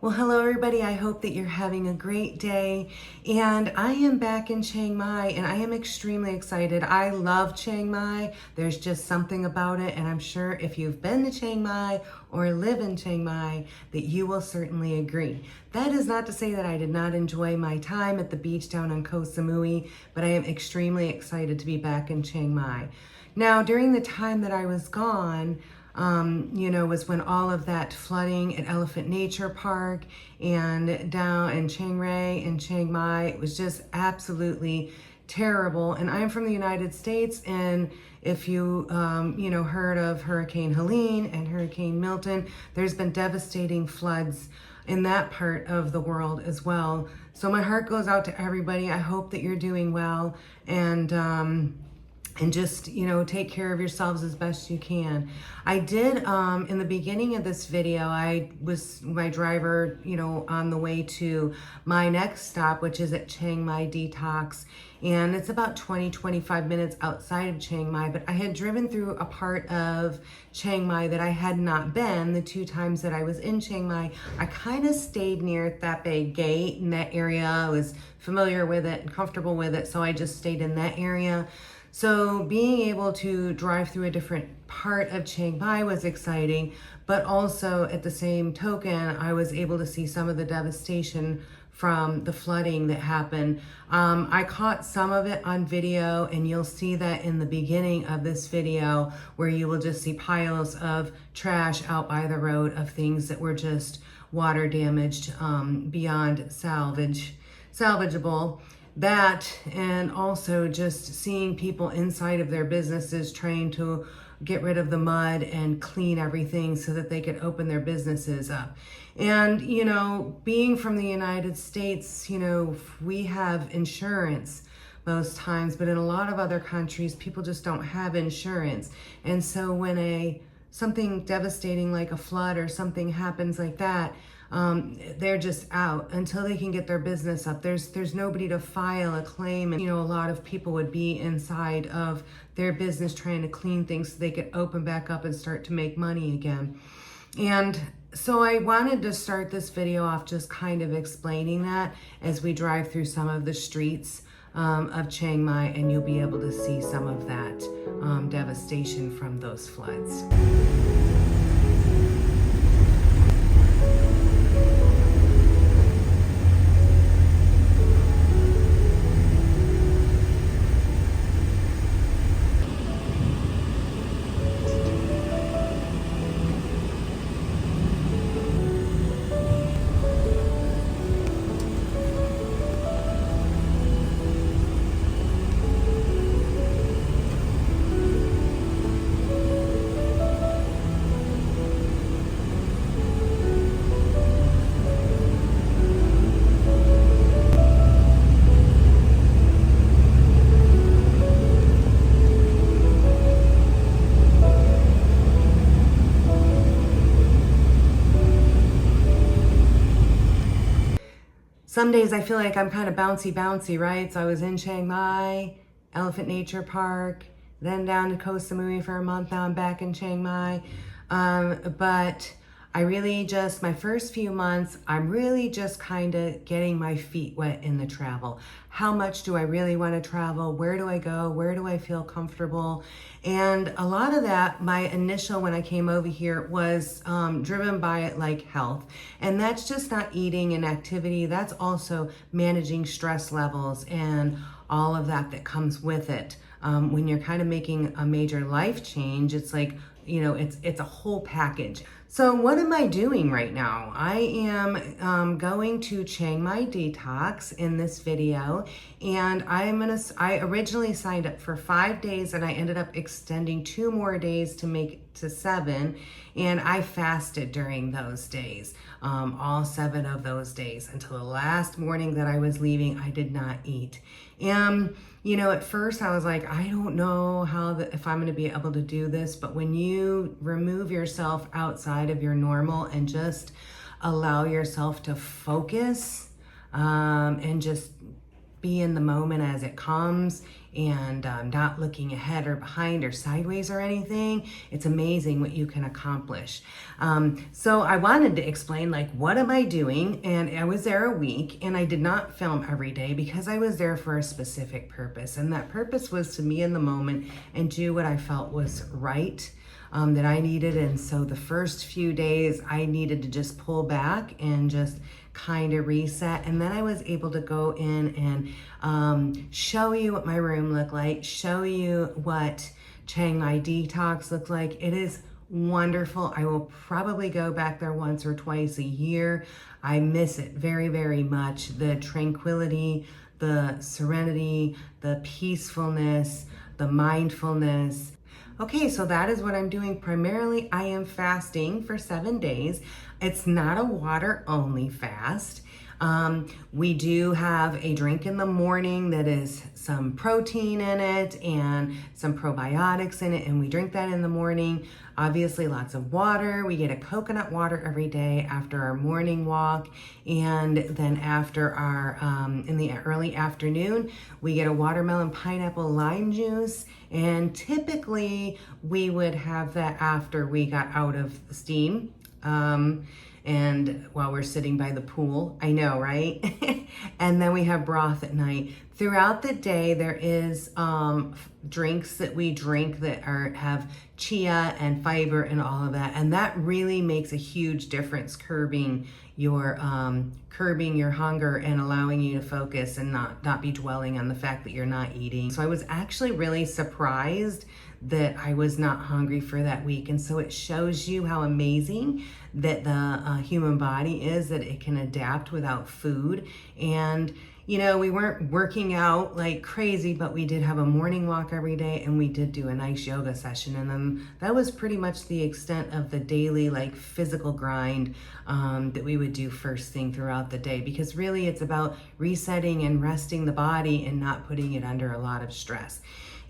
Well, hello everybody. I hope that you're having a great day. And I am back in Chiang Mai and I am extremely excited. I love Chiang Mai. There's just something about it. And I'm sure if you've been to Chiang Mai or live in Chiang Mai, that you will certainly agree. That is not to say that I did not enjoy my time at the beach down on Koh Samui, but I am extremely excited to be back in Chiang Mai. Now, during the time that I was gone, was when all of that flooding at Elephant Nature Park and down in Chiang Rai and Chiang Mai, it was just absolutely terrible. And I'm from the United States, and if you, heard of Hurricane Helene and Hurricane Milton, there's been devastating floods in that part of the world as well. So my heart goes out to everybody. I hope that you're doing well, and just, take care of yourselves as best you can. I did, in the beginning of this video, I was my driver, on the way to my next stop, which is at Chiang Mai Detox. And it's about 20-25 minutes outside of Chiang Mai, but I had driven through a part of Chiang Mai that I had not been the two times that I was in Chiang Mai. I kind of stayed near that big gate in that area. I was familiar with it and comfortable with it, so I just stayed in that area. So being able to drive through a different part of Chiang Mai was exciting, but also at the same token, I was able to see some of the devastation from the flooding that happened. I caught some of it on video, and you'll see that in the beginning of this video, where you will just see piles of trash out by the road of things that were just water damaged, beyond salvageable. That, and also just seeing people inside of their businesses trying to get rid of the mud and clean everything so that they could open their businesses up. And, being from the United States, we have insurance most times, but in a lot of other countries, people just don't have insurance. And so when something devastating like a flood or something happens like that, they're just out until they can get their business up. There's nobody to file a claim, and a lot of people would be inside of their business trying to clean things so they could open back up and start to make money again. And so I wanted to start this video off just kind of explaining that as we drive through some of the streets of Chiang Mai, and you'll be able to see some of that devastation from those floods. Some days I feel like I'm kind of bouncy, right? So I was in Chiang Mai, Elephant Nature Park, then down to Koh Samui for a month. Now I'm back in Chiang Mai. But I really my first few months, I'm really just kind of getting my feet wet in the travel. How much do I really want to travel? Where do I go? Where do I feel comfortable? And a lot of that, my initial when I came over here was driven by like health. And that's just not eating and activity. That's also managing stress levels and all of that comes with it. When you're kind of making a major life change, it's like, it's a whole package. So what am I doing right now? I am going to Chiang Mai Detox in this video, and I originally signed up for 5 days, and I ended up extending 2 more days to make it to 7, and I fasted during those days, all 7 of those days until the last morning that I was leaving. I did not eat. And at first I was like, I don't know if I'm going to be able to do this, but when you remove yourself outside of your normal and just allow yourself to focus, and just be in the moment as it comes and not looking ahead or behind or sideways or anything, it's amazing what you can accomplish. So I wanted to explain, like, what am I doing? And I was there a week, and I did not film every day because I was there for a specific purpose. And that purpose was to be in the moment and do what I felt was right. That I needed. And so the first few days I needed to just pull back and just kind of reset. And then I was able to go in and show you what my room looked like, show you what Chiang Mai Detox looked like. It is wonderful. I will probably go back there once or twice a year. I miss it very, very much. The tranquility, the serenity, the peacefulness, the mindfulness. Okay, so that is what I'm doing. Primarily, I am fasting for 7 days. It's not a water only fast. We do have a drink in the morning that is some protein in it and some probiotics in it, and we drink that in the morning. Obviously, lots of water. We get a coconut water every day after our morning walk, and then after our in the early afternoon, we get a watermelon, pineapple, lime juice, and typically we would have that after we got out of the steam. And while we're sitting by the pool, I know, right? And then we have broth at night. Throughout the day, there is drinks that we drink that have chia and fiber and all of that, and that really makes a huge difference, curbing your hunger and allowing you to focus and not be dwelling on the fact that you're not eating. So I was actually really surprised that I was not hungry for that week. And so it shows you how amazing that the human body is, that it can adapt without food. And you know, we weren't working out like crazy, but we did have a morning walk every day, and we did do a nice yoga session. And then that was pretty much the extent of the daily, like, physical grind that we would do first thing throughout the day, because really it's about resetting and resting the body and not putting it under a lot of stress.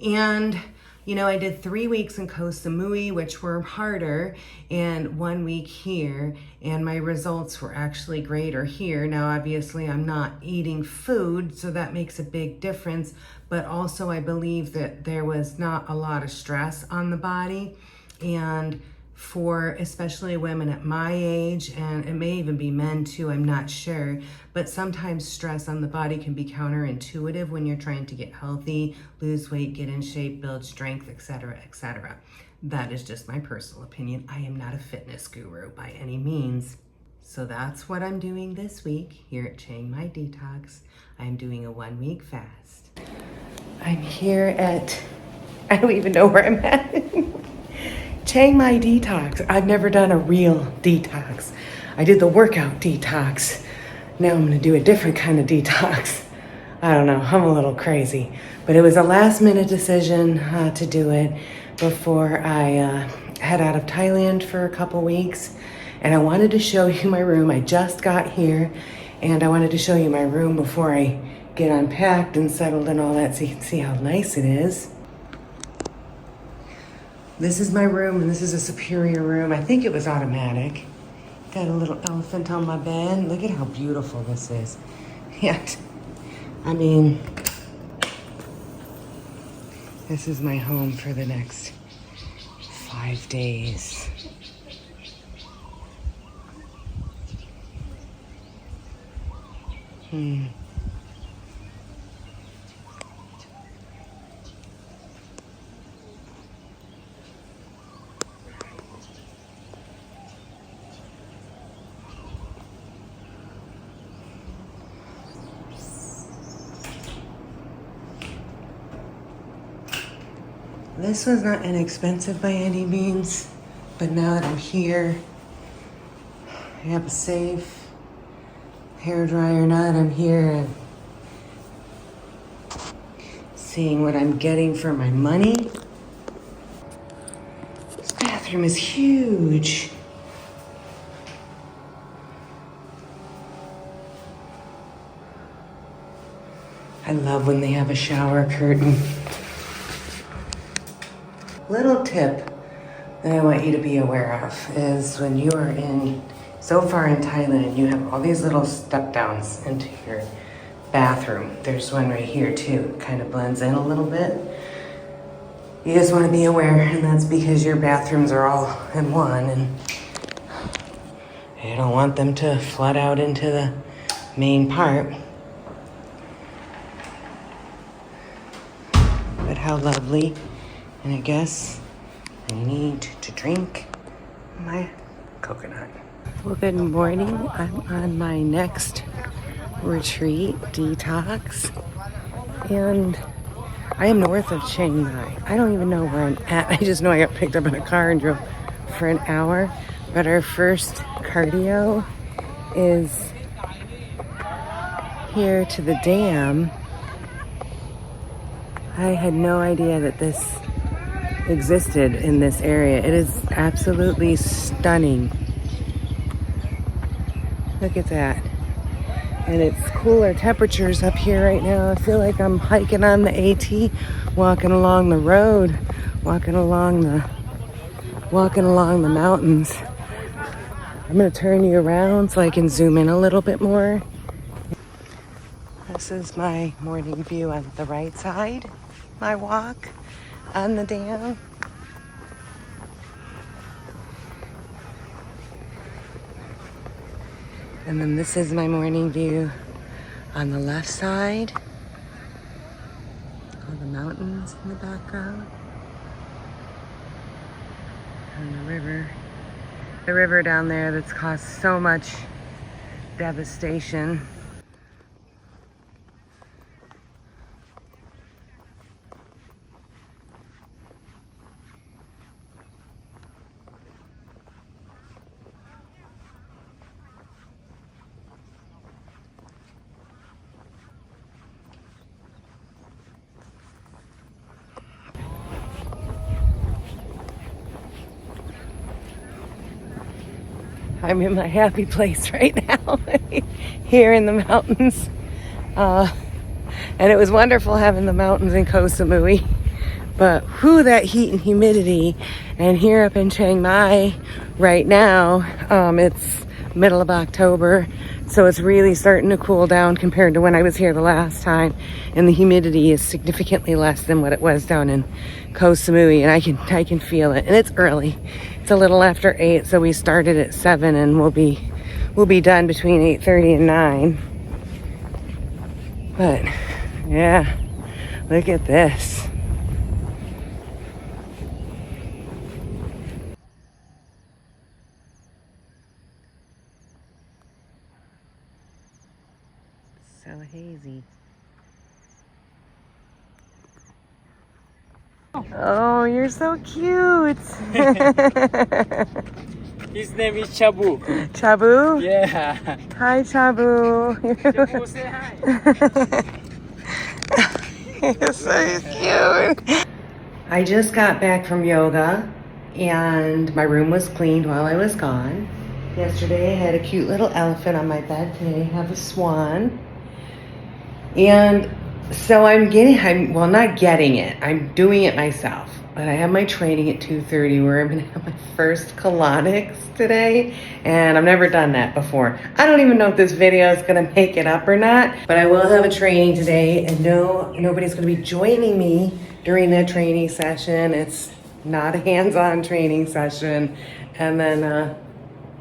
And you know, I did 3 weeks in Koh Samui, which were harder, and 1 week here, and my results were actually greater here. Now, obviously, I'm not eating food, so that makes a big difference, but also I believe that there was not a lot of stress on the body, and for especially women at my age, and it may even be men too, I'm not sure, but sometimes stress on the body can be counterintuitive when you're trying to get healthy, lose weight, get in shape, build strength, etc., etc. That is just my personal opinion. I am not a fitness guru by any means. So that's what I'm doing this week here at Chiang Mai Detox. I'm doing a 1 week fast. I'm here at, I don't even know where I'm at. Chiang Mai Detox. I've never done a real detox. I did the workout detox. Now I'm gonna do a different kind of detox. I don't know, I'm a little crazy. But it was a last minute decision to do it before I head out of Thailand for a couple weeks. And I wanted to show you my room. I just got here, and I wanted to show you my room before I get unpacked and settled and all that, so you can see how nice it is. This is my room, and this is a superior room. I think it was automatic. Got a little elephant on my bed. Look at how beautiful this is. Yeah, I mean, this is my home for the next 5 days. This was not inexpensive by any means, but now that I'm here, I have a safe hair dryer. Now that I'm here and seeing what I'm getting for my money. This bathroom is huge. I love when they have a shower curtain. Little tip that I want you to be aware of is when you are so far in Thailand, you have all these little step downs into your bathroom. There's one right here too. Kind of blends in a little bit. You just want to be aware, and that's because your bathrooms are all in one, and you don't want them to flood out into the main part. But how lovely. And I guess I need to drink my coconut. Well, good morning. I'm on my next retreat, Detox. And I am north of Chiang Mai. I don't even know where I'm at. I just know I got picked up in a car and drove for an hour. But our first cardio is here to the dam. I had no idea that this existed in this area. It is absolutely stunning. Look at that. And it's cooler temperatures up here right now. I feel like I'm hiking on the AT, walking along the road, walking along the mountains. I'm gonna turn you around so I can zoom in a little bit more. This is my morning view on the right side, my walk on the dam. And then this is my morning view on the left side. All the mountains in the background. And the river. The river down there that's caused so much devastation. I'm in my happy place right now, here in the mountains. And it was wonderful having the mountains in Koh Samui. But whew, that heat and humidity. And here up in Chiang Mai right now, it's middle of October. So it's really starting to cool down compared to when I was here the last time. And the humidity is significantly less than what it was down in Koh Samui. And I can feel it. And it's early. It's a little after 8, so we started at 7 and we'll be done between 8:30 and 9. But yeah, look at this. So hazy. Oh, you're so cute. His name is Chabu. Chabu? Yeah. Hi, Chabu. Chabu, say hi. You're so cute. I just got back from yoga and my room was cleaned while I was gone. Yesterday I had a cute little elephant on my bed. Today I have a swan. And so I'm not getting it. I'm doing it myself. But I have my training at 2:30 where I'm gonna have my first colonics today. And I've never done that before. I don't even know if this video is gonna make it up or not, but I will have a training today and no, nobody's gonna be joining me during that training session. It's not a hands-on training session. And then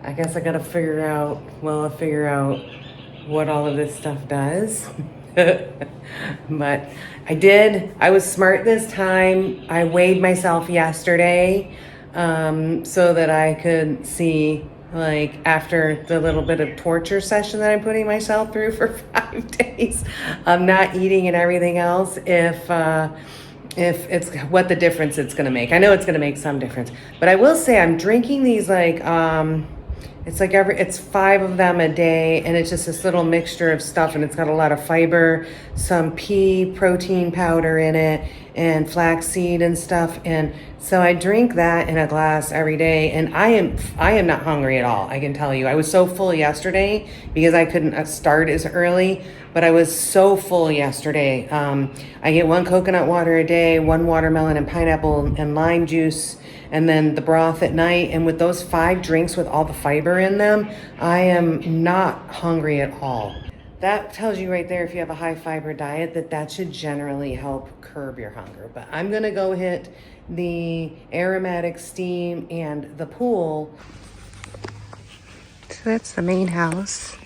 I guess I'll figure out what all of this stuff does. But I was smart this time. I weighed myself yesterday so that I could see, like, after the little bit of torture session that I'm putting myself through for 5 days of not eating and everything else, if it's what the difference it's gonna make. I know it's gonna make some difference, but I will say I'm drinking these it's 5 of them a day, and it's just this little mixture of stuff, and it's got a lot of fiber, some pea protein powder in it, and flaxseed and stuff. And so I drink that in a glass every day, and I am not hungry at all. I can tell you, I was so full yesterday because I couldn't start as early, but I was so full yesterday. I get 1 coconut water a day, 1 watermelon and pineapple and lime juice, and then the broth at night. And with those 5 drinks with all the fiber in them, I am not hungry at all. that tells you right there, if you have a high fiber diet, that should generally help curb your hunger. But I'm gonna go hit the aromatic steam and the pool. So that's the main house.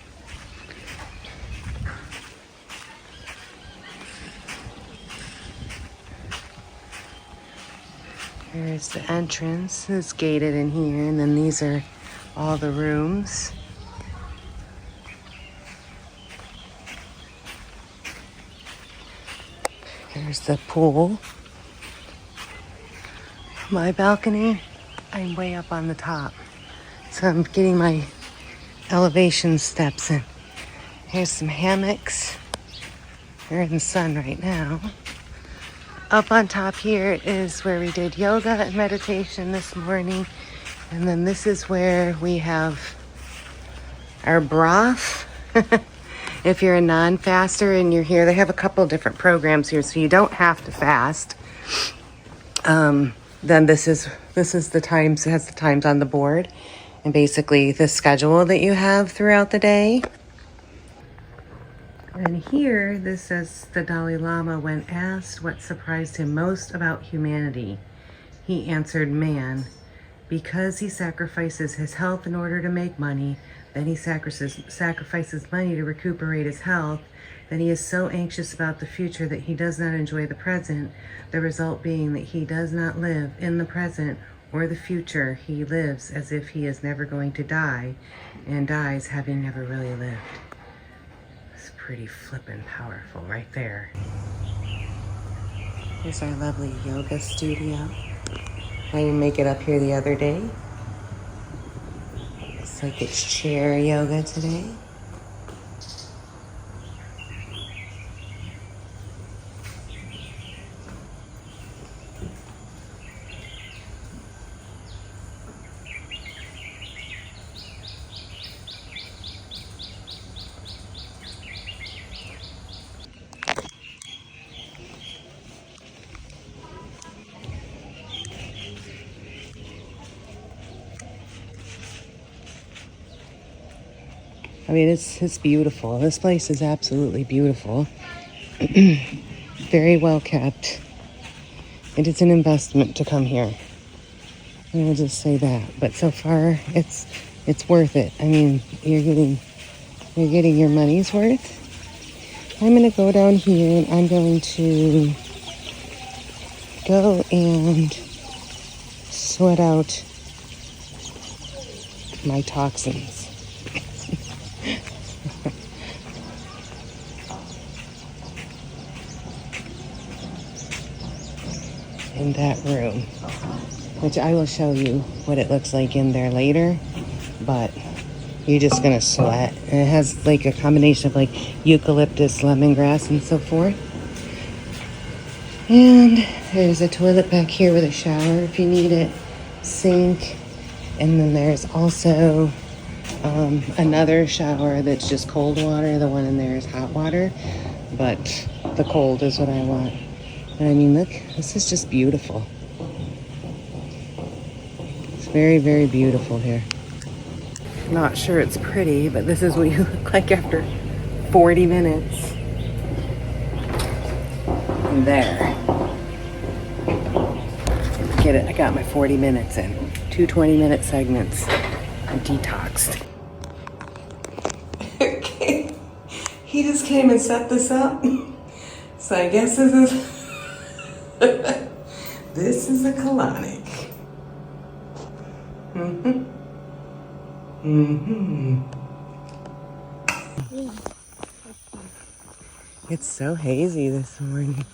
There's the entrance. It's gated in here, and then these are all the rooms. There's the pool. My balcony, I'm way up on the top. So I'm getting my elevation steps in. Here's some hammocks. They're in the sun right now. Up on top here is where we did yoga and meditation this morning. And then this is where we have our broth. If you're a non-faster and you're here, they have a couple different programs here, so you don't have to fast. Then this is the times, it has the times on the board, and basically the schedule that you have throughout the day. And here, this says the Dalai Lama, when asked what surprised him most about humanity, he answered man, because he sacrifices his health in order to make money, then he sacrifices money to recuperate his health, then he is so anxious about the future that he does not enjoy the present, the result being that he does not live in the present or the future. He lives as if he is never going to die, and dies having never really lived. It's pretty flippin' powerful right there. Here's our lovely yoga studio. I didn't make it up here the other day. Looks like it's chair yoga today. I mean, it's beautiful. This place is absolutely beautiful. Very well kept. It is an investment to come here. I will just say that. But so far, it's worth it. I mean, you're getting your money's worth. I'm gonna go down here and I'm going to go and sweat out my toxins. In that room, which I will show you what it looks like in there later, but you're just gonna sweat. And it has like a combination of like eucalyptus, lemongrass, and so forth. And there's a toilet back here with a shower if you need it, sink, and then there's also another shower that's just cold water. The one in there is hot water, but the cold is what I want. And I mean, look, this is just beautiful. It's very, very beautiful here. Not sure it's pretty, but this is what you look like after 40 minutes. And there. Get it, I got my 40 minutes in. 2 20-minute segments. I detoxed. Okay. He just came and set this up. So I guess this is this is a colonic. It's so hazy this morning.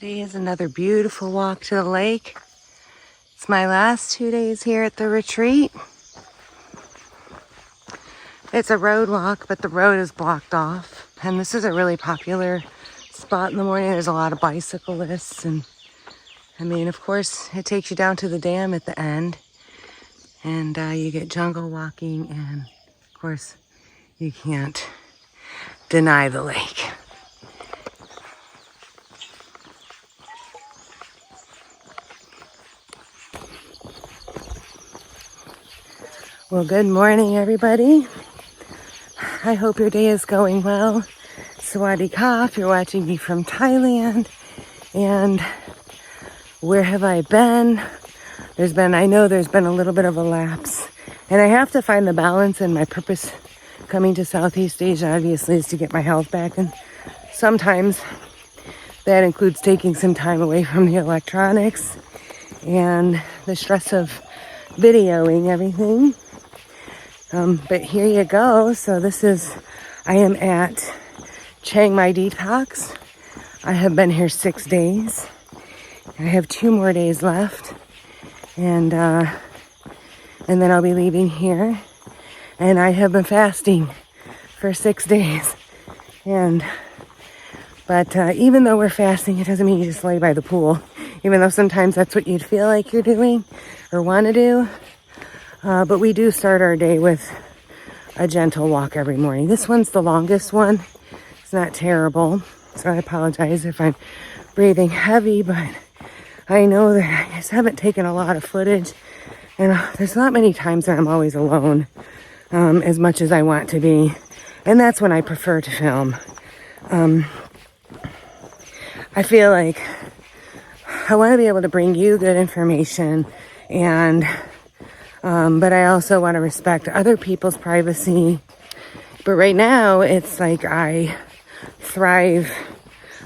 Today is another beautiful walk to the lake. It's my last 2 days here at the retreat. It's a road walk, but the road is blocked off. And this is a really popular spot in the morning. There's a lot of bicyclists. And I mean, of course, it takes you down to the dam at the end. And you get jungle walking. And of course, you can't deny the lake. Well, good morning, everybody. I hope your day is going well. Sawadee ka, if you're watching me from Thailand. And where have I been? I know there's been a little bit of a lapse. And I have to find the balance, and my purpose coming to Southeast Asia, obviously, is to get my health back. And sometimes that includes taking some time away from the electronics and the stress of videoing everything. But here you go. So I am at Chiang Mai Detox. I have been here 6 days. I have 2 more days left. And then I'll be leaving here. And I have been fasting for 6 days. But even though we're fasting, it doesn't mean you just lay by the pool. Even though sometimes that's what you'd feel like you're doing or want to do. But we do start our day with a gentle walk every morning. This one's the longest one. It's not terrible. So I apologize if I'm breathing heavy, but I know that I just haven't taken a lot of footage. And there's not many times that I'm always alone as much as I want to be. And that's when I prefer to film. I feel like I want to be able to bring you good information, but I also want to respect other people's privacy. But right now, it's like I thrive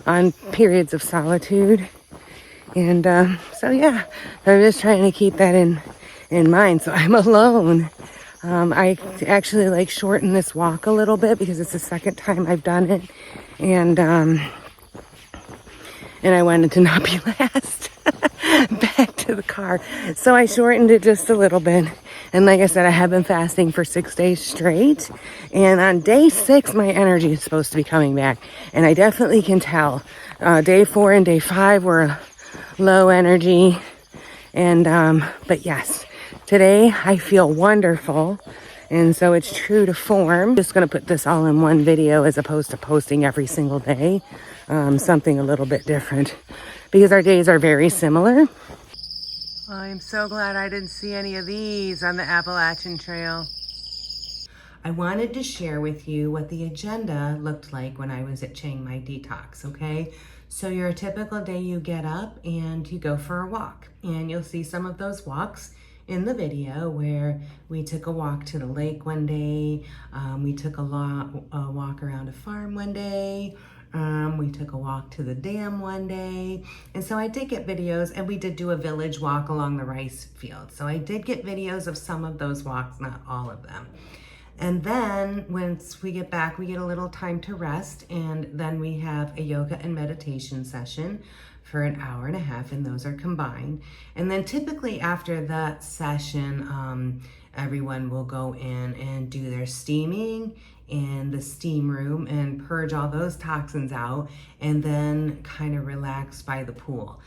on periods of solitude. And so, yeah, I'm just trying to keep that in mind. So I'm alone. I actually shorten this walk a little bit because it's the second time I've done it. And I wanted to not be last back to the car. So I shortened it just a little bit. And like I said, I have been fasting for 6 days straight. And on day 6, my energy is supposed to be coming back. And I definitely can tell. Day 4 and day 5 were low energy. And, but yes, today I feel wonderful. And so it's true to form. Just going to put this all in one video as opposed to posting every single day. Something a little bit different because our days are very similar. Well, I'm so glad I didn't see any of these on the Appalachian Trail. I wanted to share with you what the agenda looked like when I was at Chiang Mai Detox, okay? So your typical day, you get up and you go for a walk, and you'll see some of those walks in the video where we took a walk to the lake one day, we took a walk around a farm one day, we took a walk to the dam one day. And so I did get videos, and we did do a village walk along the rice field. So I did get videos of some of those walks, not all of them. And then once we get back, we get a little time to rest, and then we have a yoga and meditation session for an hour and a half, and those are combined. And then typically after that session, everyone will go in and do their steaming in the steam room and purge all those toxins out, and then kind of relax by the pool.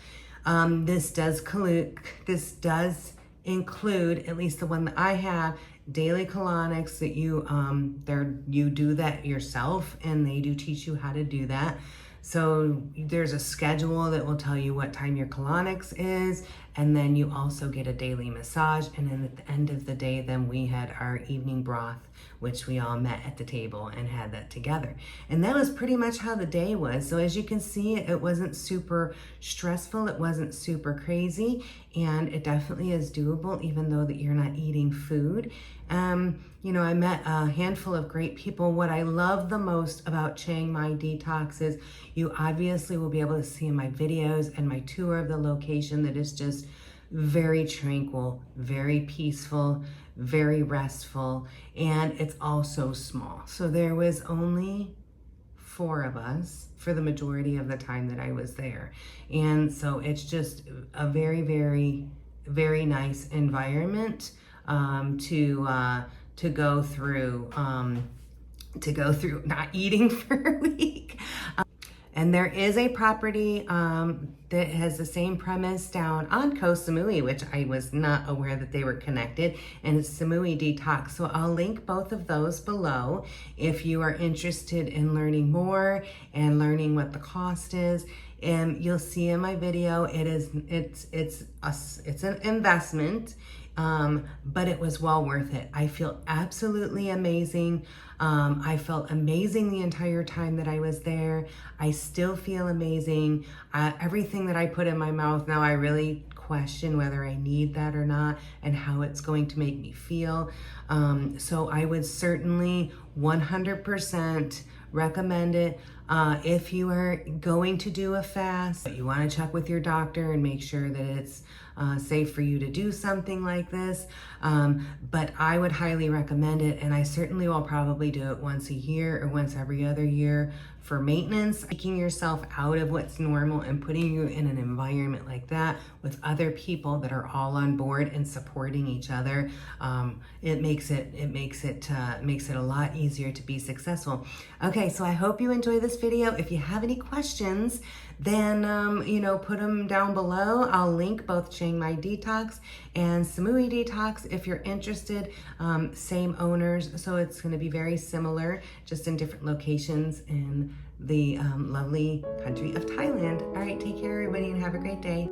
This does include, at least the one that I have, daily colonics that you do that yourself, and they do teach you how to do that. So there's a schedule that will tell you what time your colonics is, and then you also get a daily massage. And then at the end of the day, then we had our evening broth, which we all met at the table and had that together. And that was pretty much how the day was. So as you can see, it wasn't super stressful. It wasn't super crazy. And it definitely is doable, even though that you're not eating food. I met a handful of great people. What I love the most about Chiang Mai Detox is you obviously will be able to see in my videos and my tour of the location that is just very tranquil, very peaceful, very restful, and it's also small. So there was only 4 of us for the majority of the time that I was there. And so it's just a very, very, very nice environment to go through not eating for a week. And there is a property that has the same premise down on Koh Samui, which I was not aware that they were connected, and it's Samui Detox. So I'll link both of those below if you are interested in learning more and learning what the cost is. And you'll see in my video, it's an investment, but it was well worth it. I feel absolutely amazing. I felt amazing the entire time that I was there. I still feel amazing. Everything that I put in my mouth now, I really question whether I need that or not and how it's going to make me feel. So I would certainly 100% recommend it. If you are going to do a fast, you want to check with your doctor and make sure that it's safe for you to do something like this. But I would highly recommend it, and I certainly will probably do it once a year or once every other year for maintenance. Taking yourself out of what's normal and putting you in an environment like that with other people that are all on board and supporting each other, it makes it a lot easier to be successful. Okay, so I hope you enjoy this video. If you have any questions, then put them down below. I'll link both Chiang Mai Detox and Samui Detox if you're interested. Same owners, so it's going to be very similar, just in different locations in the lovely country of Thailand. All right, take care, everybody, and have a great day.